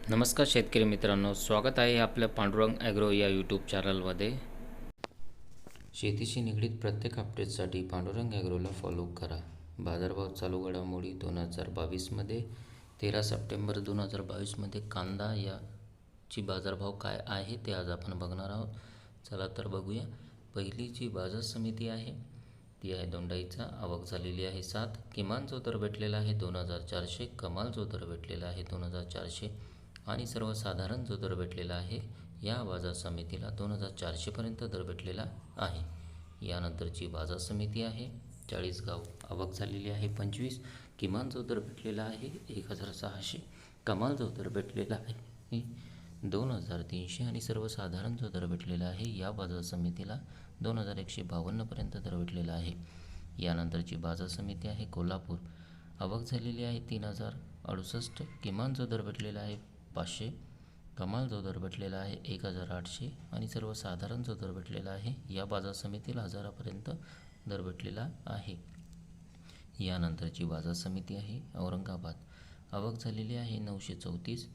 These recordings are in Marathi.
नमस्कार शेतकरी मित्रांनो, स्वागत आहे आपल्या पांडुरंग ॲग्रो या यूट्यूब चॅनलमध्ये. शेतीशी निगडीत प्रत्येक अपडेटसाठी पांडुरंग ॲग्रोला फॉलो करा. बाजारभाव चालू घडामोडी 2022मध्ये 13 सप्टेंबर 2022मध्ये कांदा याची बाजारभाव काय आहे ते आज आपण बघणार आहोत. चला तर बघूया. पहिली जी बाजार समिती आहे ती आहे दोंडाईचा. आवक झालेली आहे 7. किमान जो दर भेटलेला आहे 2400, कमाल जो दर भेटलेला आहे 2400 आणि सर्वसाधारण जो दर भेटलेला आहे या बाजार समितीला 2400पर्यंत दर भेटलेला आहे. यानंतरची बाजार समिती आहे चाळीसगाव. आवक झालेली आहे 25. किमान जो दर भेटलेला आहे 1600, कमाल जो दर भेटलेला आहे 2300 आणि सर्वसाधारण जो दर भेटलेला आहे या बाजार समितीला 2152पर्यंत दर भेटलेला आहे. यानंतरची बाजार समिती आहे कोल्हापूर. आवक झालेली आहे 3068. किमान जो दर भेटलेला आहे 500, कमाल जो दर भेटलेला आहे 1800 आणि सर्वसाधारण जो दर भेटलेला आहे या बाजार समितीला 1000पर्यंत दर भेटलेला आहे. यानंतरची बाजार समिती आहे औरंगाबाद. आवक झालेली आहे 934.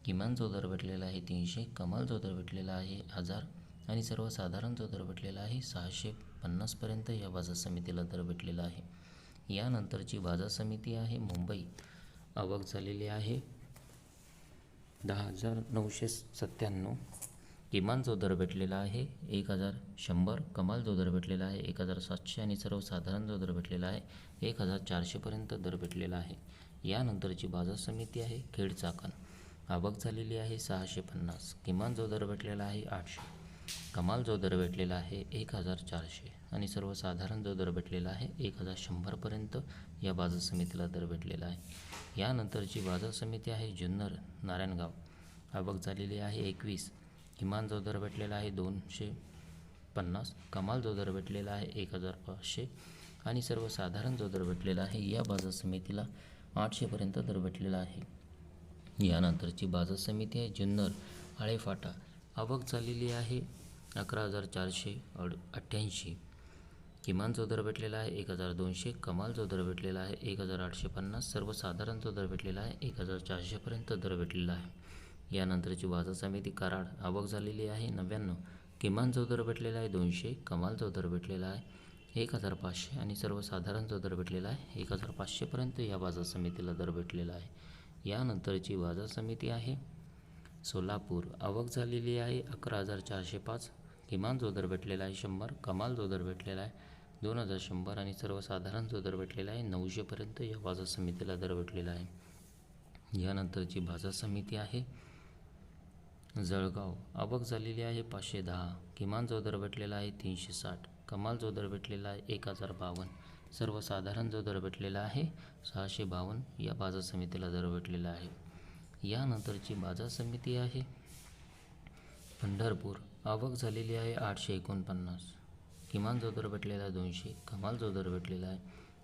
किमान जो दर भेटलेला आहे 300, कमाल जो दर भेटलेला आहे 1000 आणि सर्वसाधारण जो दर भेटलेला आहे 650पर्यंत या बाजार समितीला दर भेटलेला आहे. यानंतरची बाजार समिती आहे मुंबई. आवक झालेली आहे 10,997. किमान जो दर भेटलेला आहे 1100, कमाल जो दर भेटलेला आहे 1700 आणि सर्वसाधारण जो दर भेटलेला आहे 1400पर्यंत दर भेटलेला आहे. यानंतरची बाजार समिती आहे खेड चाकण. आवक झालेली आहे 650. किमान जो दर भेटलेला आहे 800, कमाल जो दर भेटलेला आहे 1400 आणि सर्वसाधारण जो दर भेटलेला आहे 1100पर्यंत या बाजार समितीला दर भेटलेला आहे. यानंतरची बाजार समिती आहे जुन्नर नारायणगाव. आवक झालेली आहे 21. किमान जो दर भेटलेला आहे 250, कमाल जो दर भेटलेला आहे 1500 आणि सर्वसाधारण जो दर भेटलेला आहे या बाजार समितीला 800पर्यंत दर भेटलेला आहे. यानंतरची बाजार समिती आहे जुन्नर आळेफाटा. आवक झालेली आहे 11,488. किमान जो दर भेटलेला आहे 1200, कमाल जो दर भेटलेला आहे 1850, सर्वसाधारण जो दर भेटलेला आहे 1400पर्यंत दर भेटलेला आहे. यानंतरची बाजार समिती कराड. आवक झालेली आहे 99. किमान जो दर भेटलेला आहे 200, कमाल जो दर भेटलेला आहे 1500 आणि सर्वसाधारण जो दर भेटलेला आहे 1500पर्यंत या बाजार समितीला दर भेटलेला आहे. यानंतरची बाजार समिती आहे सोलापूर. आवक झालेली आहे 11,405. किमान जो दर भेटलेला आहे 100, कमाल जो दर भेटलेला आहे 2100 आणि सर्वसाधारण जो दर भेटलेला आहे 900पर्यंत या बाजार समितीला दर भेटलेला आहे. यानंतरची बाजार समिती आहे जळगाव. आवक झालेली आहे 510. किमान जो दर भेटलेला आहे 360, कमाल जो दर भेटलेला आहे 1052, सर्वसाधारण जो दर भेटलेला आहे 652 या बाजार समितीला दर भेटलेला आहे. यानंतरची बाजार समिती आहे पंढरपूर. आवक झालेली आहे 849. किमान जो दर भेटलेला आहे 200, कमाल जो दर भेटलेला आहे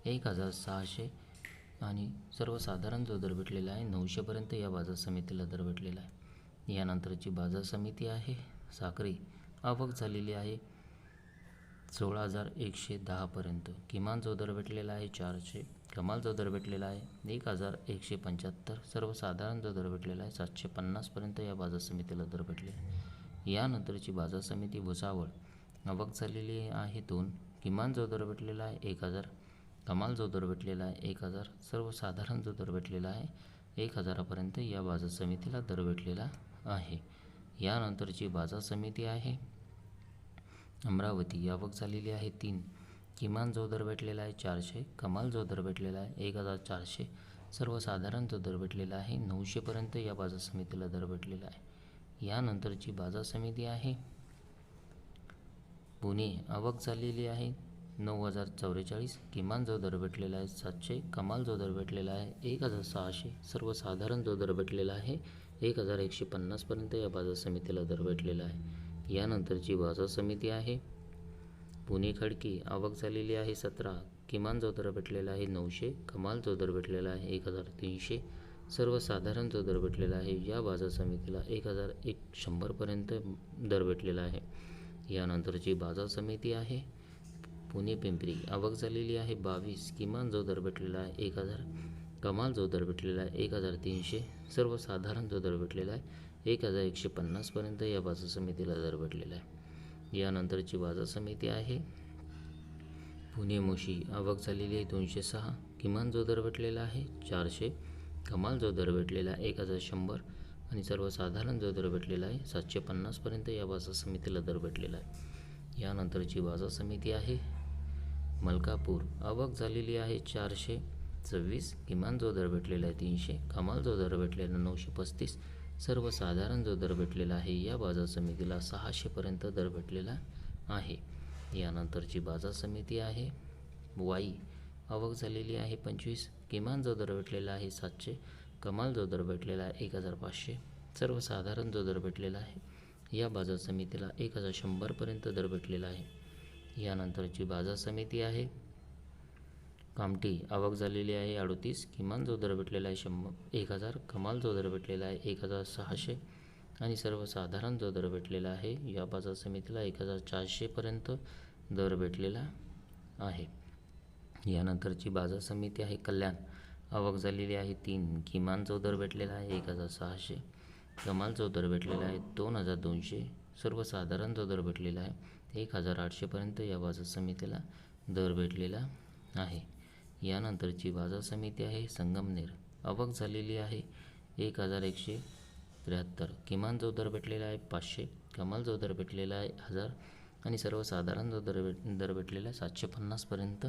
1600 आणि सर्वसाधारण जो दर भेटलेला आहे 900पर्यंत या बाजार समितीला दर भेटलेला आहे. यानंतरची बाजार समिती आहे साक्री. आवक झालेली आहे 16,110पर्यंत. किमान जो दर भेटलेला आहे 400, कमाल जो दर भेटलेला आहे 1,175, सर्वसाधारण जो दर भेटलेला आहे 750पर्यंत या बाजार समितीला दर भेटलेला आहे. यानंतरची बाजार समिती भुसावळ. आवक झालेली आहे 2. किमान जो दर भेटलेला आहे 1000, कमाल जो दर भेटलेला आहे 1000, सर्वसाधारण जो दर भेटलेला आहे 1000पर्यंत या बाजार समितीला दर भेटलेला आहे. यानंतरची बाजार समिती आहे अमरावती. आवक झालेली आहे 3. किमान जो दर भेटलेला आहे 400, कमाल जो दर भेटलेला आहे 1400, सर्वसाधारण जो दर भेटलेला आहे 900पर्यंत या बाजार समितीला दर भेटलेला आहे. यानंतरची बाजार समिती आहे पुणे. आवक झालेली आहे 9,044. किमान जो दर भेटलेला आहे 700, कमाल जो दर भेटलेला आहे 1,600, सर्वसाधारण जो दर भेटलेला आहे 1,150पर्यंत या बाजार समितीला दर भेटलेला आहे. यानंतरची बाजार समिती आहे पुणे खडकी. आवक झालेली आहे 17. किमान जो दर भेटलेला आहे 900, कमाल जो दर भेटलेला आहे 1,300, सर्वसाधारण जो दर भेटलेला आहे या बाजार समितीला 1,100पर्यंत दर भेटलेला आहे. यानंतरची बाजार समिती आहे पुणे पिंपरी. आवक झालेली आहे 22. किमान जो दर भेटलेला आहे 1000, कमाल जो दर भेटलेला आहे 1300, सर्वसाधारण जो दर भेटलेला आहे 1150पर्यंत या बाजार समितीला दर भेटलेला आहे. यानंतरची बाजार समिती आहे पुणे मोशी. आवक झालेली आहे 206. किमान जो दर भेटलेला आहे 400, कमाल जो दर भेटलेला आहे 1100 आणि सर्वसाधारण जो दर भेटलेला आहे 750पर्यंत या बाजार समितीला दर भेटलेला आहे. यानंतरची बाजार समिती आहे मलकापूर. आवक झालेली आहे 426. किमान जो दर भेटलेला आहे 300, कमाल जो दर भेटलेला 935, सर्वसाधारण जो दर भेटलेला आहे या बाजार समितीला 600पर्यंत दर भेटलेला आहे. यानंतरची बाजार समिती आहे वाई. आवक झालेली आहे 25. किमान जो दर भेटलेला आहे 700, कमाल जो दर भेटलेला आहे 1500, सर्वसाधारण जो दर भेटलेला आहे या बाजार समितीला 1100पर्यंत दर भेटलेला आहे. यानंतरची बाजार समिती आहे कामठी. आवक झालेली आहे 38. किमान जो दर भेटलेला आहे 1000, कमाल जो दर भेटलेला आहे 1600 आणि सर्वसाधारण जो दर भेटलेला आहे या बाजार समितीला 1400पर्यंत दर भेटलेला आहे. यानंतरची बाजार समिती आहे कल्याण. आवक झालेली आहे 3. किमान जो दर भेटलेला आहे 1600, कमाल जो दर भेटलेला आहे 2200, सर्वसाधारण जो दर भेटलेला आहे 1800पर्यंत या बाजार समितीला दर भेटलेला आहे. यानंतरची बाजार समिती आहे संगमनेर. आवक झालेली आहे 1173. किमान जो दर भेटलेला आहे 500, कमाल जो दर भेटलेला आहे 1000 आणि सर्वसाधारण जो दर भेटलेला आहे 750पर्यंत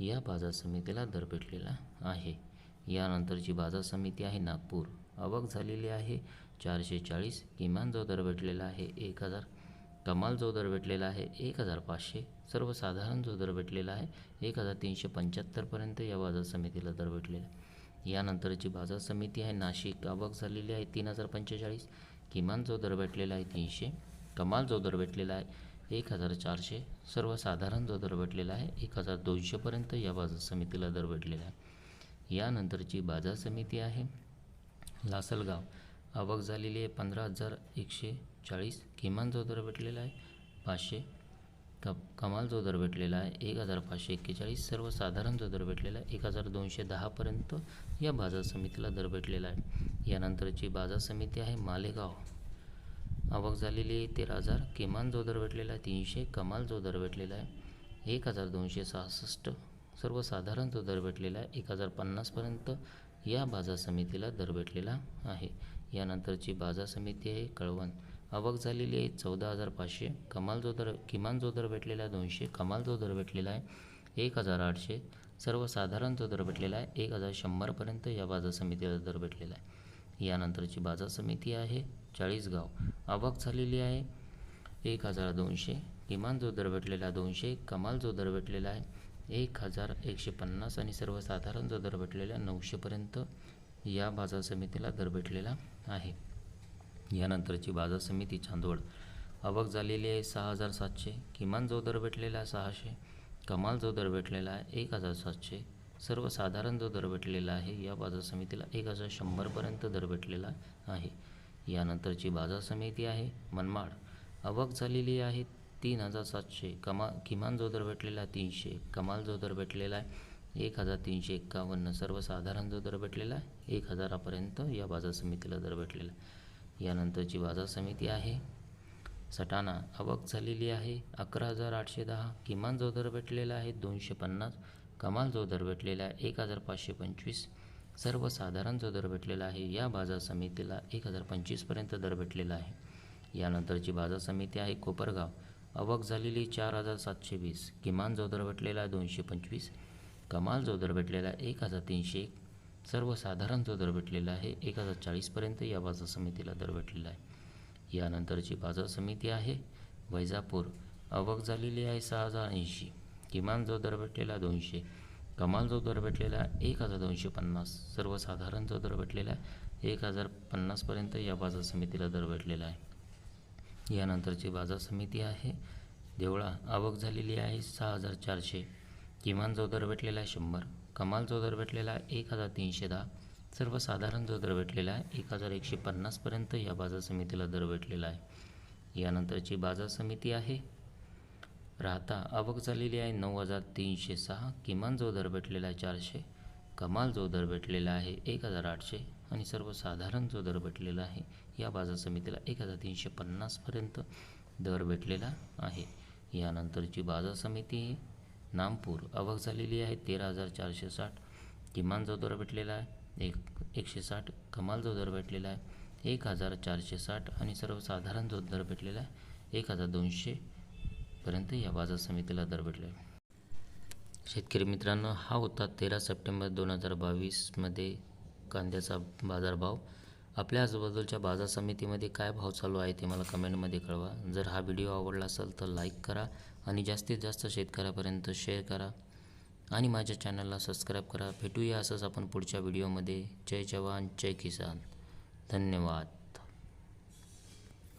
या बाजार समितीला दर भेटलेला आहे. यानंतरची बाजार समिती आहे नागपूर. आवक झालेली आहे 440. किमान जो दर भेटलेला आहे 1000, कमाल जो दर भेटलेला आहे 1500, सर्वसाधारण जो दर भेटलेला आहे 1375पर्यंत या बाजार समितीला दर भेटलेला आहे. यानंतरची बाजार समिती आहे नाशिक. आवक झालेली आहे 3045. किमान जो दर भेटलेला आहे 300, कमाल जो दर भेटलेला आहे 1400, सर्वसाधारण जो दर भेटलेला आहे 1200पर्यंत या बाजार समितीला दर भेटलेला आहे. यानंतरची बाजार समिती आहे लासलगाव. आवक झालेली आहे 15140. किमान जो दर भेटलेला आहे 500, कमाल जो दर भेटलेला आहे 1541, सर्वसाधारण जो दर भेटलेला आहे 1210पर्यंत या बाजार समितीला दर भेटलेला आहे. यानंतरची बाजार समिती आहे मालेगाव. आवक झालेली आहे 13000. किमान जो दर भेटलेला आहे 300, कमाल जो दर भेटलेला आहे 1266, सर्वसाधारण जो दर भेटलेला आहे 1050पर्यंत या बाजार समितीला दर भेटलेला आहे. यानंतरची बाजार समिती आहे कळवण. आवक झालेली आहे 14500. किमान जो दर भेटलेला आहे 200, कमाल जो दर भेटलेला आहे 1800, सर्वसाधारण जो दर भेटलेला आहे 1100पर्यंत या बाजार समितीला दर भेटलेला आहे. यानंतरची बाजार समिती आहे चाळीसगाव. आवक झालेली आहे 1200. किमान जो दर भेटलेला आहे 200, कमाल जो दर भेटलेला आहे 1150 आणि सर्वसाधारण जो दर भेटलेला आहे 900पर्यंत या बाजार समितीला दर भेटलेला आहे. यानंतरची बाजार समिती चांदवड. आवक झालेली आहे 6700. किमान जो दर भेटलेला आहे 600, कमाल जो दर भेटलेला आहे 1700, सर्वसाधारण जो दर भेटलेला आहे या बाजार समितीला 1100पर्यंत दर भेटलेला आहे. यानंतरची बाजार समिती आहे मनमाड. आवक झालेली आहे 3700. किमान जो दर भेटलेला आहे 300, कमाल जो दर भेटलेला आहे 1351, सर्वसाधारण जो दर भेटलेला आहे 1000पर्यंत या बाजार समितीला दर भेटलेला आहे. यानंतरची बाजार समिती आहे सटाणा. आवक झालेली आहे 11810. किमान जो दर भेटलेला आहे 250, कमाल जो दर भेटलेला आहे 1525, सर्वसाधारण जो दर भेटलेला आहे या बाजार समितीला 1025पर्यंत दर भेटलेला आहे. यानंतरची बाजार समिती आहे कोपरगाव. आवक झालेली 4720. किमान जो दर भेटलेला आहे 225, कमाल जो दर भेटलेला आहे 1301, सर्वसाधारण जो दर भेटलेला आहे 1040पर्यंत या बाजार समितीला दर भेटलेला आहे. यानंतरची बाजार समिती आहे वैजापूर. आवक झालेली आहे 6080. किमान जो दर भेटलेला 200, कमाल जो दर भेटलेला आहे 1250, सर्वसाधारण जो दर भेटलेला आहे 1050पर्यंत या बाजार समितीला दर भेटलेला आहे. यानंतरची बाजार समिती आहे देवळा. आवक झालेली आहे 6400. किमान जो दर भेटलेला आहे 100, कमाल जो दर भेटलेला आहे 1310, सर्वसाधारण जो दर भेटलेला आहे 1150पर्यंत या बाजार समितीला दर भेटलेला आहे. यानंतरची बाजार समिती आहे राहता. आवक झालेली आहे 9306. किमान जो दर भेटलेला आहे 400, कमाल जो दर भेटलेला आहे 1,800 आणि सर्वसाधारण जो दर भेटलेला आहे या बाजार समितीला 1,350 पर्यंत दर भेटलेला आहे. यानंतरची बाजार समिती नामपूर आवक झालेली आहे 13,460. किमान जो दर भेटलेला आहे 160. कमाल जो दर भेटलेला आहे 1,460 आणि सर्वसाधारण जो दर भेटलेला आहे 1,200 पर्यंत या बाजार समितीला दर भेटले. शेतकरी मित्रांनो, हा होता 13 सप्टेंबर 2022मध्ये कांद्याचा बाजारभाव. आपल्या आजूबाजूच्या बाजार समितीमध्ये काय भाव चालू आहे ते मला कमेंटमध्ये कळवा. जर हा व्हिडिओ आवडला असेल तर लाईक करा आणि जास्तीत जास्त शेतकऱ्यापर्यंत शेअर करा आणि माझ्या चॅनलला सबस्क्राईब करा. भेटूया असंच आपण पुढच्या व्हिडिओमध्ये. जय जवान जय किसान. धन्यवाद.